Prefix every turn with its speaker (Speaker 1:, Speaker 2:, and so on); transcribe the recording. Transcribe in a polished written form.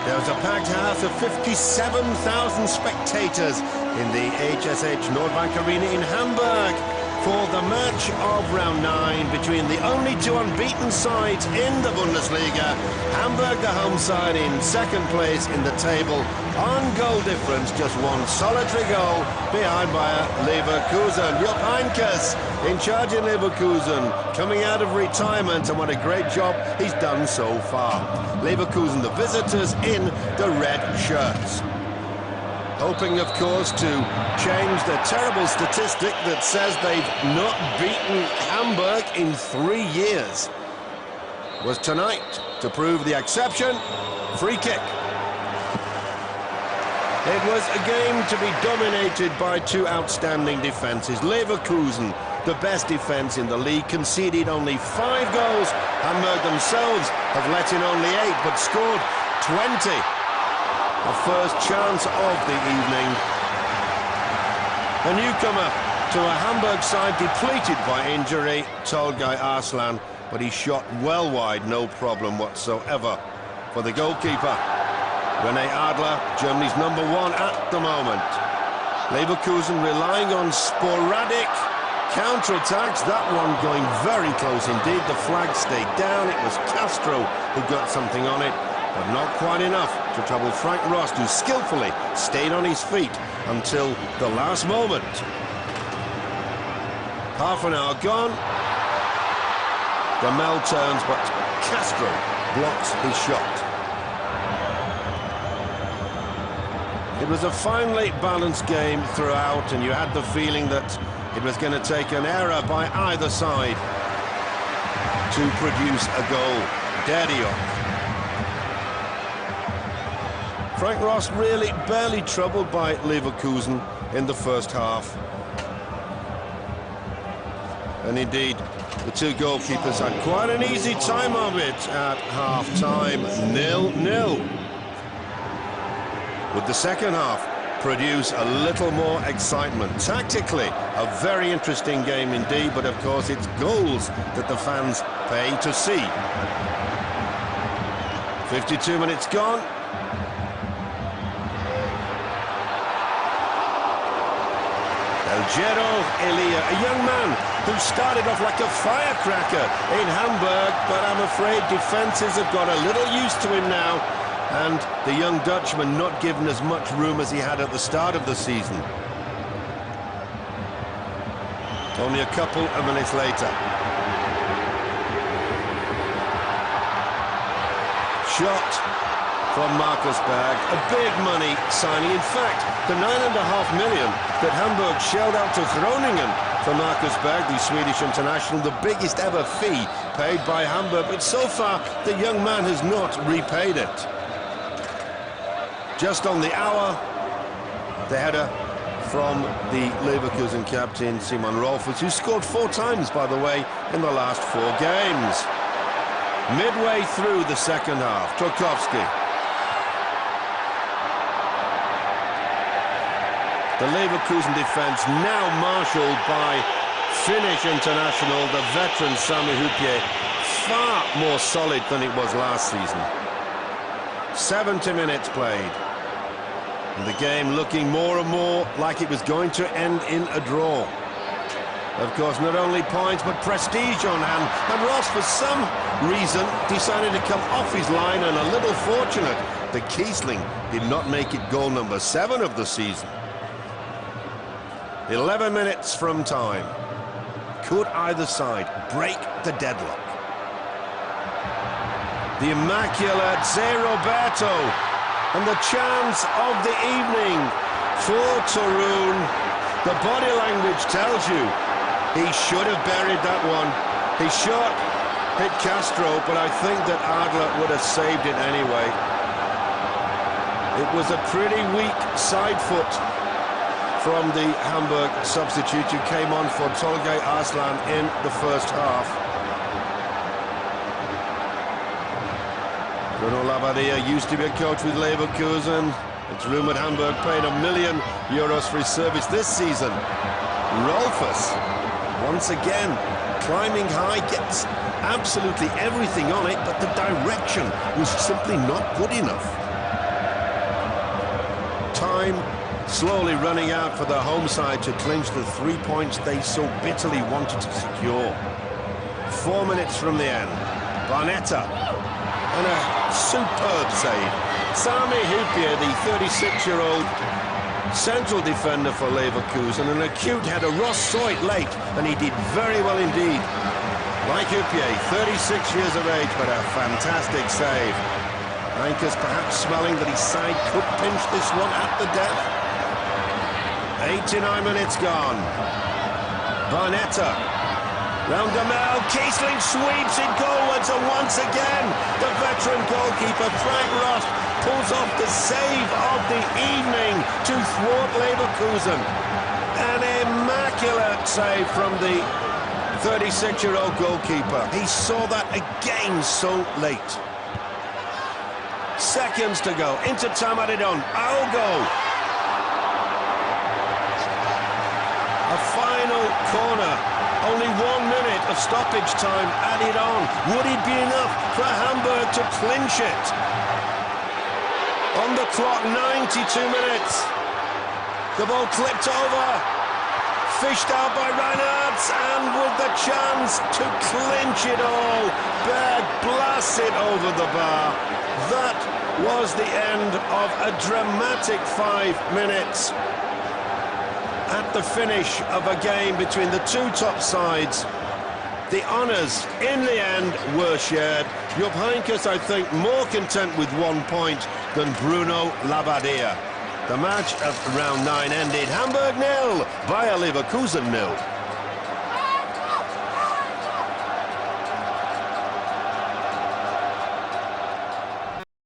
Speaker 1: There was a packed house of 57,000 spectators in the HSH Nordbank Arena in Hamburg for the match of round 9 between the only two unbeaten sides in the Bundesliga. Hamburg, the home side, in second place in the table on goal difference, just one solitary goal behind Bayer Leverkusen. Jupp Heynckes in charge in Leverkusen, coming out of retirement, and what a great job he's done so far. Leverkusen, the visitors, in the red shirts. Hoping, of course, to change the terrible statistic that says they've not beaten Hamburg in 3 years. Was tonight to prove the exception. Free kick. It was a game to be dominated by two outstanding defences. Leverkusen, the best defence in the league, conceded only 5 goals. Hamburg themselves have let in only 8, but scored 20. A first chance of the evening. A newcomer to a Hamburg side depleted by injury, Tolgay Arslan, but he shot well wide, no problem whatsoever for the goalkeeper. René Adler, Germany's #1 at the moment. Leverkusen relying on sporadic counter-attacks, that one going very close indeed. The flag stayed down. It was Castro who got something on it, but not quite enough to trouble Frank Rost, who skillfully stayed on his feet until the last moment. Half an hour gone. Gamel turns, but Castro blocks his shot. It was a finely balanced game throughout, and you had the feeling that it was going to take an error by either side to produce a goal. Dario. Frank Rost really barely troubled by Leverkusen in the first half. And indeed, the two goalkeepers had quite an easy time of it at half-time. 0-0. Would the second half produce a little more excitement? Tactically, a very interesting game indeed, but of course it's goals that the fans pay to see. 52 minutes gone. Elgero Elia, a young man who started off like a firecracker in Hamburg, but I'm afraid defences have got a little used to him now, and the young Dutchman not given as much room as he had at the start of the season. Only a couple of minutes later. Shot from Marcus Berg, a big money signing. In fact, the 9.5 million that Hamburg shelled out to Groningen for Marcus Berg, the Swedish international, the biggest ever fee paid by Hamburg, but so far the young man has not repaid it. Just on the hour, the header from the Leverkusen captain, Simon Rolfes, who scored 4 times, by the way, in the last 4 games. Midway through the second half, Tarkowski. The Leverkusen defence now marshalled by Finnish international, the veteran Sami Hyypiä, far more solid than it was last season. 70 minutes played. And the game looking more and more like it was going to end in a draw. Of course, not only points, but prestige on hand. And Ross, for some reason, decided to come off his line, and a little fortunate that Kiesling did not make it goal number 7 of the season. 11 minutes from time. Could either side break the deadlock? The immaculate Zé Roberto, and the chance of the evening for Torun. The body language tells you he should have buried that one. His shot hit Castro, but I think that Adler would have saved it anyway. It was a pretty weak side foot from the Hamburg substitute who came on for Tolgay Arslan in the first half. Bruno Labbadia used to be a coach with Leverkusen. It's rumoured Hamburg paid €1 million for his service this season. Rolfes, once again, climbing high, gets absolutely everything on it, but the direction was simply not good enough. time slowly running out for the home side to clinch the 3 points they so bitterly wanted to secure. 4 minutes from the end. Barnetta. And a superb save. Sami Hyypiä, the 36-year-old central defender for Leverkusen, an acute header. Ross saw it late, and he did very well indeed. Like Hyypiä, 36 years of age, but a fantastic save. Heynckes perhaps smelling that his side could pinch this one at the death. 89 minutes gone. Barnetta. Round Gamel, Kiesling sweeps it goalwards, and once again, the veteran goalkeeper Frank Ross pulls off the save of the evening to thwart Leverkusen. An immaculate save from the 36-year-old goalkeeper. He saw that again so late. Seconds to go, into time added on, Aogo. A final corner. Only 1 minute of stoppage time added on. Would it be enough for Hamburg to clinch it? On the clock, 92 minutes. The ball clipped over. Fished out by Reinhardt, and with the chance to clinch it all, Berg blasts it over the bar. That was the end of a dramatic 5 minutes. At the finish of a game between the two top sides, the honours in the end were shared. Jupp Heynckes, I think, more content with 1 point than Bruno Labbadia. The match of round 9 ended Hamburg 0, Bayer Leverkusen 0.